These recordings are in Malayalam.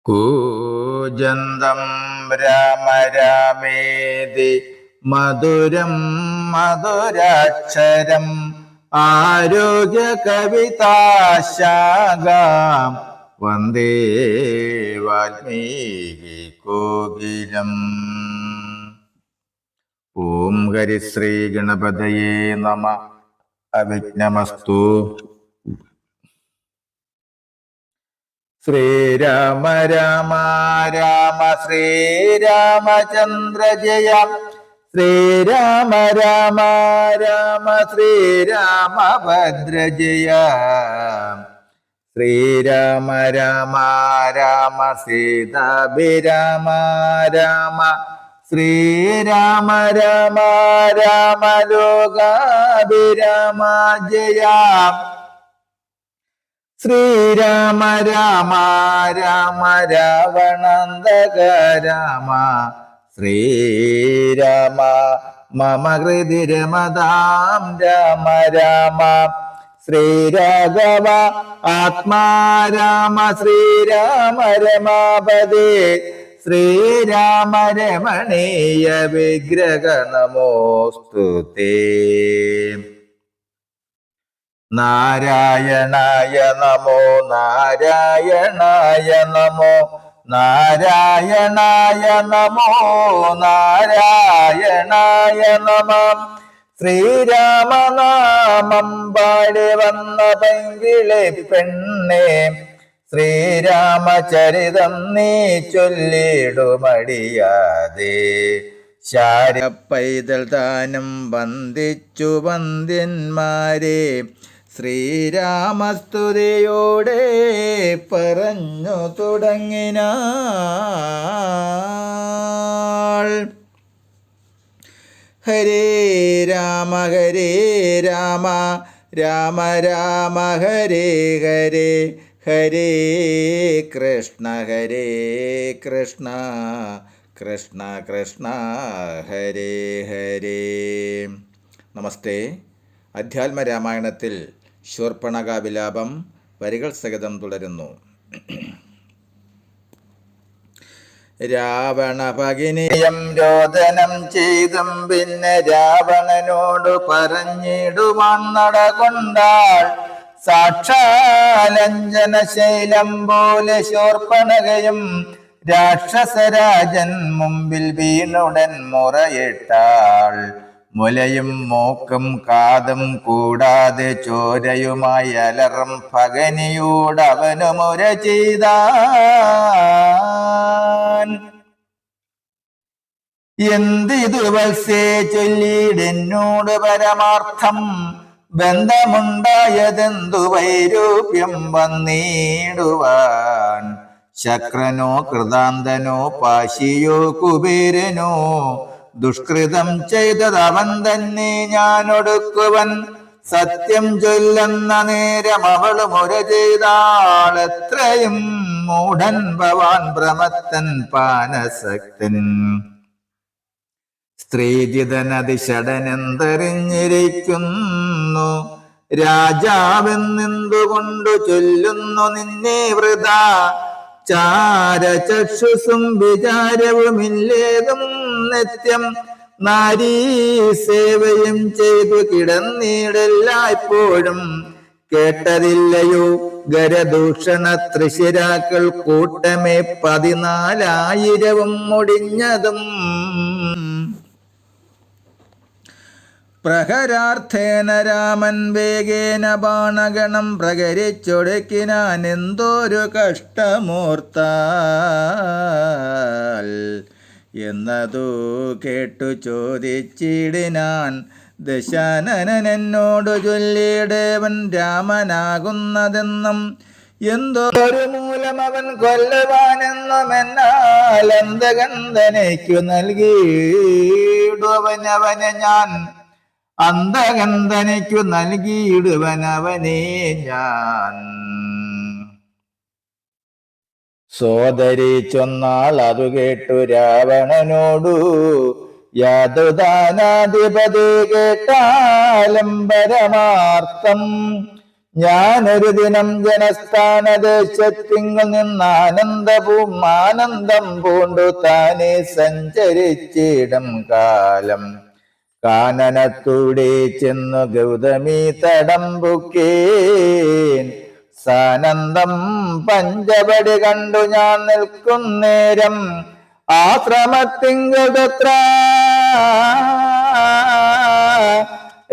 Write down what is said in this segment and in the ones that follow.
കൂജന്തം രാമ രാമേതി മധുരം മധുരാക്ഷരം ആരോഗ്യ കവിതാശാഖാം വന്ദേ വാൽമീകി കോകിലം. ഓം ഹരിശ്രീ ഗണപതയേ നമഃ. അവിഘ്നമസ്തു. ശ്രീരാമ രാമ രാമ ശ്രീരാമചന്ദ്ര ജയ. ശ്രീരാമ രാമ രാമ ശ്രീരാമഭദ്ര ജയ. ശ്രീരാമ രാമ രാമ സീതാഭിരാമ രാമ. ശ്രീരാമ രാമ രാമ ലോകാഭിരാമ ജയ. ശ്രീരാമ രാമ രാമ രാവണാന്തക രാമ. ശ്രീരാമ മമ ഹൃദി രമതാം രാമ രാമ. ശ്രീരാഘവ ആത്മാ രാമ. ശ്രീരാമ രമാപദേ. ശ്രീരാമ രമണീയ വിഗ്രഹ നമോസ്തുതേ. നാരായണായ നമോ നാരായണായ നമോ നാരായണായ നമോ നാരായണായ നമഃ. ശ്രീരാമനാമം പാടി വന്ന പൈങ്കിളി പെണ്ണേ, ശ്രീരാമചരിതം നീ ചൊല്ലിടുമടിയാതെ. ശാരപ്പൈതൽ താനും വന്ദിച്ചു വന്ദ്യന്മാരെ, ശ്രീരാമസ്തുതിയോടെ പറഞ്ഞു തുടങ്ങിനാൾ. ഹരേ രാമ രാമ രാമ ഹരേ ഹരേ. ഹരേ കൃഷ്ണ കൃഷ്ണ കൃഷ്ണ കൃഷ്ണ ഹരേ ഹരേ. നമസ്തേ. അധ്യാത്മ രാമായണത്തിൽ ശൂർപ്പണഖ വിലാപം വരികൾ സഹിതം തുടരുന്നു. രാവണ ഭഗിനിയം രോദനം ചെയ്തും പിന്നെ രാവണനോട് പറഞ്ഞിടുവാൻ നടകൊണ്ടാൾ. സാക്ഷാലഞ്ജന ശൈലം പോലെ ശൂർപ്പണഖയും രാക്ഷസരാജൻ മുമ്പിൽ വീണുടൻ മുറയിട്ടാൾ. മുലയും മൂക്കും കാതും കൂടാതെ ചോരയുമായി അലറും ഭഗനിയോട് അവനു മുര ചെയ്താൻ. എന്തിതു വത്സേ ചൊല്ലിയിടെന്നോട് പരമാർത്ഥം, ബന്ധമുണ്ടായതെന്തു വൈരൂപ്യം വന്നിടുവാൻ. ശക്രനോ കൃതാന്തനോ പാശിയോ കുബേരനോ, ദുഷ്കൃതം ചെയ്തതവൻ തന്നെ ഞാനൊടുക്കുവൻ. സത്യം ചൊല്ലുന്ന നേരം അവള് മുര ചെയ്താൾ. എത്രയും മൂഢൻ ഭവാൻ ഭ്രമത്തൻ പാനസക്തൻ. സ്ത്രീജിതനതിഷടനെന്തറിഞ്ഞിരിക്കുന്നു, രാജാവെന്നെന്തുകൊണ്ടു ചൊല്ലുന്നു നിന്നെ വൃഥാ. ചാരചക്ഷുസും വിചാരവുമില്ലേതും നിത്യം, നാരീ സേവയും ചെയ്തു കിടന്നിടെല്ലായ്പ്പോഴും. കേട്ടതില്ലയോ ഗരദൂഷണ ത്രിശിരാക്കൾ കൂട്ടമേ 14,000 മുടിഞ്ഞതും. പ്രഹരാർത്ഥേന രാമൻ വേഗേന ബാണഗണം പ്രകരിച്ചൊടുക്കിനാൻ. എന്തോരു കഷ്ടമോർത്താൽ എന്നതു കേട്ടു ചോദിച്ചിടിനാൻ. ദശാനനൻ എന്നോട് ചൊല്ലിയിടേവൻ രാമനാകുന്നതെന്നും, എന്തോരു മൂലം അവൻ കൊല്ലുവാനെന്നും. എന്നാൽ അന്തകന്ധനയ്ക്കു നൽകിയിടുവനവനെ ഞാൻ. അന്തകന്ധനയ്ക്കു നൽകിയിടുവനവനെ ഞാൻ. സോദരി ചൊന്നാൾ അതു കേട്ടു രാവണനോടു. യാതുദാനാധിപതി കേട്ടാലും പരമാർത്ഥം, ഞാനൊരു ദിനം ജനസ്ഥാനദേശത്തിങ്കൽ നിന്ന് ആനന്ദം പൂണ്ടു താനെ സഞ്ചരിച്ചിടും കാലം കാനനത്തൂടെ ചെന്നു ഗൗതമി തടംബുക്കേൻ സാനന്ദം പഞ്ചപടി കണ്ടു ഞാൻ നിൽക്കുന്നേരം ആശ്രമത്തിങ്കത്ര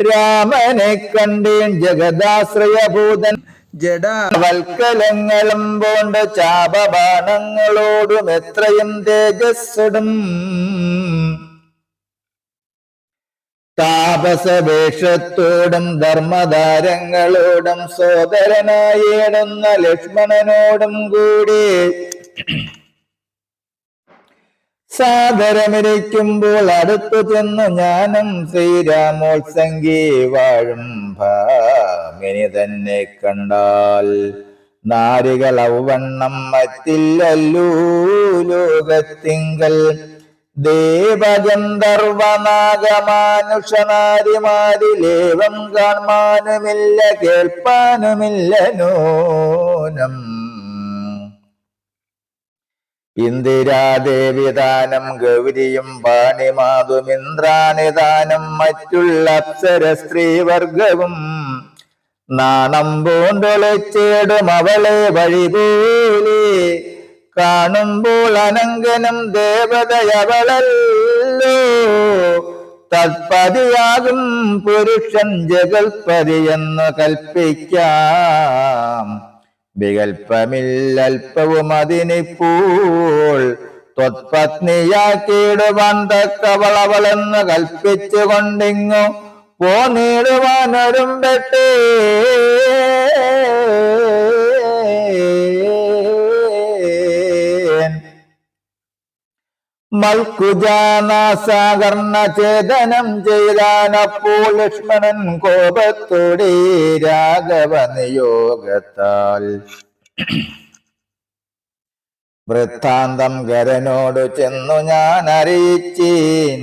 രാമനെ കണ്ടേൻ ജഗദാശ്രയഭൂതൻ ജഡവൽക്കലങ്ങളും പോണ്ട് ചാപബാണങ്ങളോടും എത്രയും തേജസ്സുടും താപസവേഷത്തോടും ധർമ്മധാരങ്ങളോടും സോദരനായിടുന്ന ലക്ഷ്മണനോടും കൂടി സാദരമിരിക്കുമ്പോൾ അടുത്തു ചെന്നു ഞാനും ശ്രീരാമോത്സംഗി വാഴും ഭാമിനി തന്നെ കണ്ടാൽ നാരികൾ ഔവണ്ണം മറ്റില്ലല്ലൂ ലോകത്തിങ്കൽ ദേവഗന്ധർവനാഗമാനുഷനാരിമാരിലേവം കാണാനുമില്ല കേൾപ്പാനുമില്ല നൂനം ഇന്ദിരാദേവിദാനം ഗൗരിയും പാണിമാതുമിന്ദ്രാണിദാനം മറ്റുള്ള അപ്സര സ്ത്രീവർഗവും നാണം പൂണ്ടൊളിച്ചേടും അവളെ വഴിപോലെ കാണുമ്പോൾ അനങ്കനം ദേവതയവളല്ലോ തത്പതിയാകും പുരുഷൻ ജഗൽപതി എന്ന് കൽപ്പിക്കാം വികൽപ്പമില്ലൽപ്പവും അതിനിപ്പോൾ ത്വത്പത്നിയാക്കിയിടുവാൻ തക്കവളവളെന്ന് കൽപ്പിച്ചുകൊണ്ടിങ്ങു പോന്നിടുവാനൊരുമ്പെട്ടേ മൽക്കുജാനാസാകർണ ഛേദനം ചെയ്താനപ്പോൾ ലക്ഷ്മണൻ കോപത്തോടെ രാഘവ നിയോഗത്താൽ വൃത്താന്തം ഗരനോട് ചെന്നു ഞാൻ അറിയിച്ചേൻ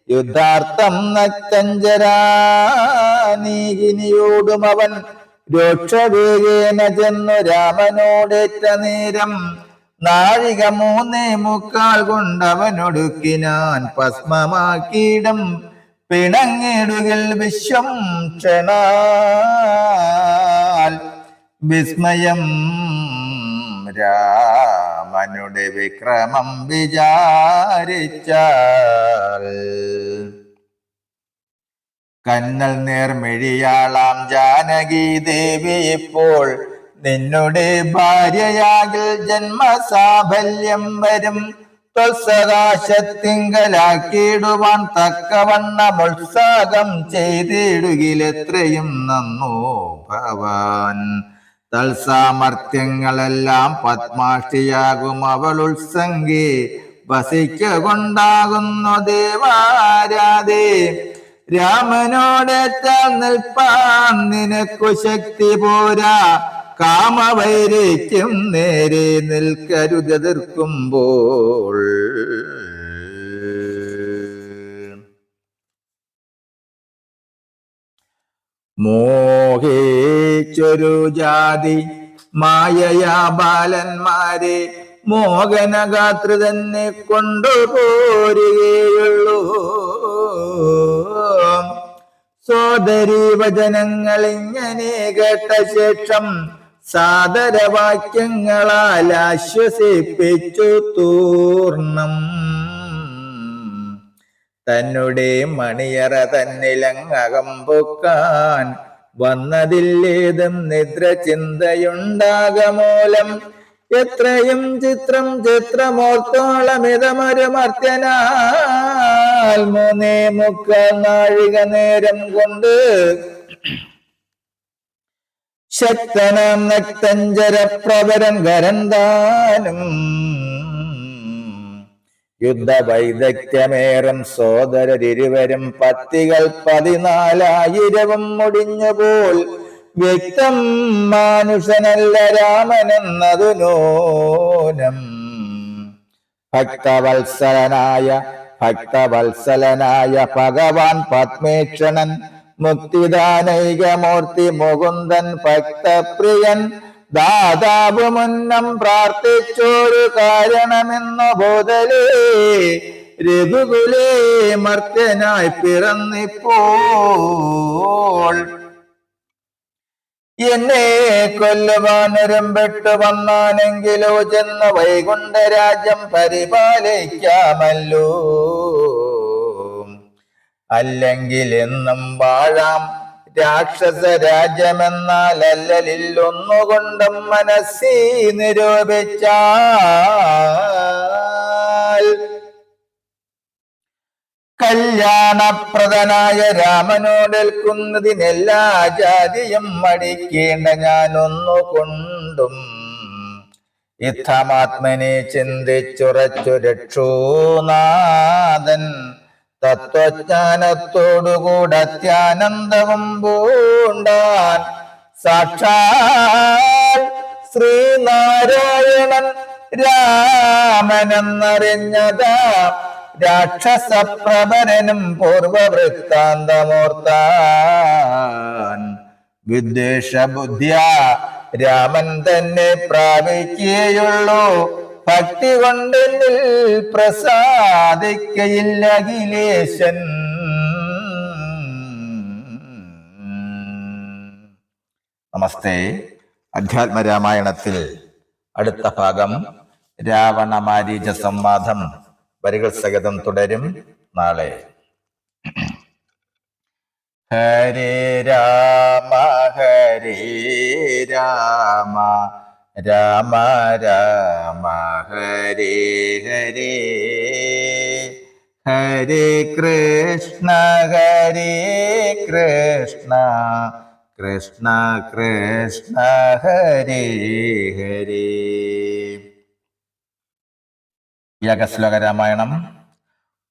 യുദ്ധാർത്ഥം നക്തഞ്ചരാനീകിനിയോടും അവൻ രോക്ഷവേഗേന ചെന്നു രാമനോടേറ്റ നേരം നാഴിക 3:45 കൊണ്ടവനൊടുക്കിനാൻ ഭസ്മമാക്കിയിടും പിണങ്ങിടുകിൽ വിശ്വം ക്ഷണാൽ വിസ്മയം രാമനുടെ വിക്രമം വിചാരിച്ചാൽ കന്നൽ നേർമിഴിയാളാം ജാനകി ദേവി ഇപ്പോൾ നിന്നുടെ ഭാര്യയാകിൽ ജന്മസാഫല്യം വരും ത്വത്സകാശത്തിങ്കലാക്കിയിടുവാൻ തക്കവണ്ണമുത്സാഹം ചെയ്തിടുകിലെത്രയും നന്നു ഭവാൻ തൽസാമർത്ഥ്യങ്ങളെല്ലാം പത്മാഷ്ടിയാകും അവൾ ഉത്സംഗി വസിക്കൊണ്ടാകുന്നു ദേവാരാധേ രാമനോടേറ്റാൽ നിൽപ്പാൻ നിനക്കു ശക്തി പോരാ കാമവൈരയ്ക്കും നേരെ നിൽക്കരുതെതിർക്കുമ്പോൾ മോഹിച്ചൊരു ജാതി മായയാ ബാലന്മാരെ മോഹനഗാത്രി തന്നെ കൊണ്ടുപോരുകയുള്ളൂ സോദരീ വചനങ്ങൾ ഇങ്ങനെ കേട്ട ശേഷം സാദരവാക്യങ്ങളാൽ ആശ്വസിപ്പിച്ചു തൂർണം തന്നെ മണിയറ തന്നിലങ്ങകം പൊക്കാൻ വന്നതില്ലേതും നിദ്ര ചിന്തയുണ്ടാകമൂലം എത്രയും ചിത്രമോർത്തോളമിതമൊരു മർത്യനാൽ 3:45 നാഴിക നേരം കൊണ്ട് ശക്തനാം നക്തഞ്ചരപ്രവരൻ ഗരന്താനും യുദ്ധവൈദഗ്ധ്യമേറും സോദരരിരുവരും പത്തികൾ 14,000 മുടിഞ്ഞുപോൽ വ്യക്തം മാനുഷനല്ല രാമനെന്നതു നൂനം ഭക്തവത്സലനായ ഭഗവാൻ പത്മേക്ഷണൻ മുക്തിദാനൈകമൂർത്തി മുകുന്ദൻ ഭക്തപ്രിയൻ ദാതാവ് മുന്നം പ്രാർത്ഥിച്ചൊരു കാരണമെന്നു ബോധലേ രഘുകുലേ മർത്യനായി പിറന്നിപ്പോൾ എന്നെ കൊല്ലുവാനൊരുമ്പെട്ടു വന്നാനെങ്കിലോ ചെന്ന് വൈകുണ്ഠരാജ്യം പരിപാലിക്കാമല്ലോ. അല്ലെങ്കിൽ എന്നും വാഴാം രാക്ഷസ രാജ്യമെന്നാൽ അല്ലലിൽ ഒന്നുകൊണ്ടും മനസ്സി നിരൂപിച്ചാൽ കല്യാണപ്രദനായ രാമനോടേൽക്കുന്നതിനെല്ലാ ജാതിയും മടിക്കേണ്ട ഞാനൊന്നുകൊണ്ടും ഇത്തമാത്മനെ ചിന്തിച്ചുറച്ചു രക്ഷോനാഥൻ തത്വജ്ഞാനത്തോടുകൂടെ അത്യാനന്ദവും പൂണ്ടാൻ സാക്ഷാൽ ശ്രീനാരായണൻ രാമനെന്നറിഞ്ഞതാ രാക്ഷസപ്രഭരനും പൂർവവൃത്താന്തമോർത്താൻ വിദ്വേഷബുദ്ധ്യ രാമൻ തന്നെ പ്രാപിക്കുകയുള്ളൂ. ഭക്തി കൊണ്ടെന്നിൽ പ്രസാദിക്കയില്ല അഖിലേശൻ. നമസ്തേ. അധ്യാത്മരാമായണത്തിൽ അടുത്ത ഭാഗം രാവണമാരീച സംവാദം വരികൾ സഹിതം തുടരും നാളെ. ഹരേ രാമ ഹരേ രാമ രാമ രാമ ഹരേ ഹരേ ഹരേ കൃഷ്ണ കൃഷ്ണ കൃഷ്ണ ഹരേ ഹരേ. യാഗശ്ലോക രാമായണം.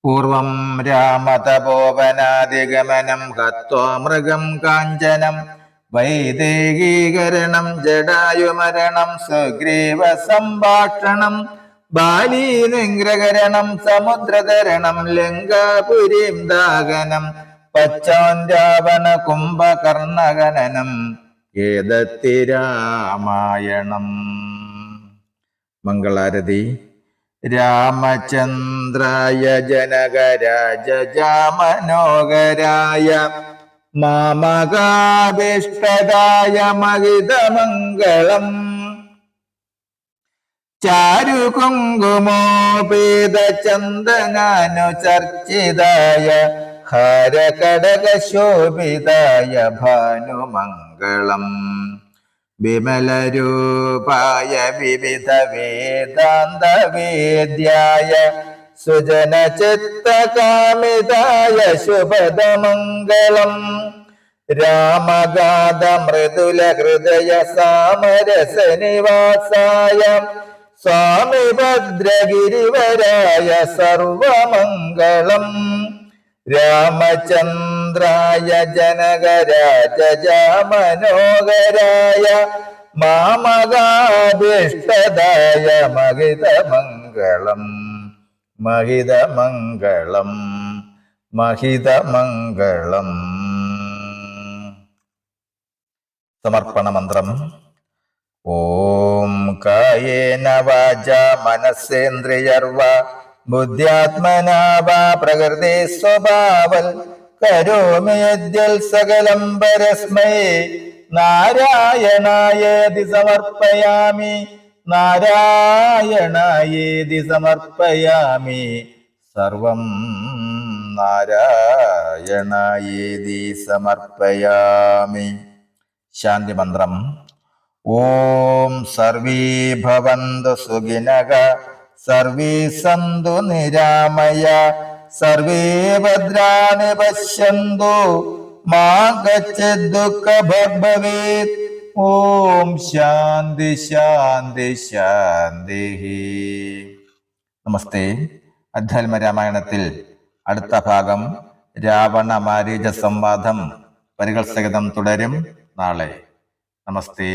പൂർവം രാമതപോവനാദിഗമനം ഹത്വാ മൃഗം കാഞ്ചനം വൈദേഹീകരണം ജടായുമരണം സുഗ്രീവ സംഭാഷണം ബാലീനിഗ്രഹരണം സമുദ്രതരണം ലങ്കാപുരീം ദാഹനം പച്ചാൻ രാവണ കുംഭകർണഗണനം ഏതത്തി രാമായണം. മംഗളാരതി. രാമചന്ദ്രായ ജനകരാജാമനോഹരായ മാമകാഭിഷ്ടദായ മഹിതമംഗളം ചാരുകുങ്കുമോപേതചന്ദനാനുചർച്ചിതായ ഹാരകടകശോഭിതായ ഭാനുമംഗളം വിമലരൂപായ വിവിധ വേദാന്തവേദ്യായ സുജനചിത്തകാമിതായ ശുഭദമംഗളം രാമഗാധ മൃദുല ഹൃദയ സാമരസനിവാസായ സ്വാമി ഭദ്രഗിരിവരായ സർവമംഗളം രാമചന്ദ്രായ ജനകരാജാമനോഹരായ മാമകാഭീഷ്ടദായ മഹിതമംഗളം മഹിതമംഗളം മഹിതമംഗളം. സമർപ്പണ മന്ത്രം. ഓം കായേന വാചാ മനസ്സേന്ദ്രിയർവാ ബുദ്ധ്യാത്മനാ വാ പ്രകൃതി സ്വഭാവൽ കരോമി യദ്യൽ സകലം പരസ്മൈ നാരായണായേതി സമർപ്പയാമി നാരായണായേതി സമർപ്പയാമി സർവം നാരായണായേതി സമർപ്പയാമി. ശാന്തി മന്ത്രം. ഓം സർവേ ഭവന്തു സുഖിനഃ സർവേ സന്തു നിരാമയ സർവേ ഭദ്രാണി പശ്യന്തു മാ കശ്ചിത് ദുഃഖഭാഗ് ഭവേത്. ഓം ശാന്തി ശാന്തി ശാന്തി. നമസ്തേ. അധ്യാത്മരാമായണത്തിൽ അടുത്ത ഭാഗം രാവണ മാരീച സംവാദം വരികൾ സഹിതം തുടരും നാളെ. നമസ്തേ.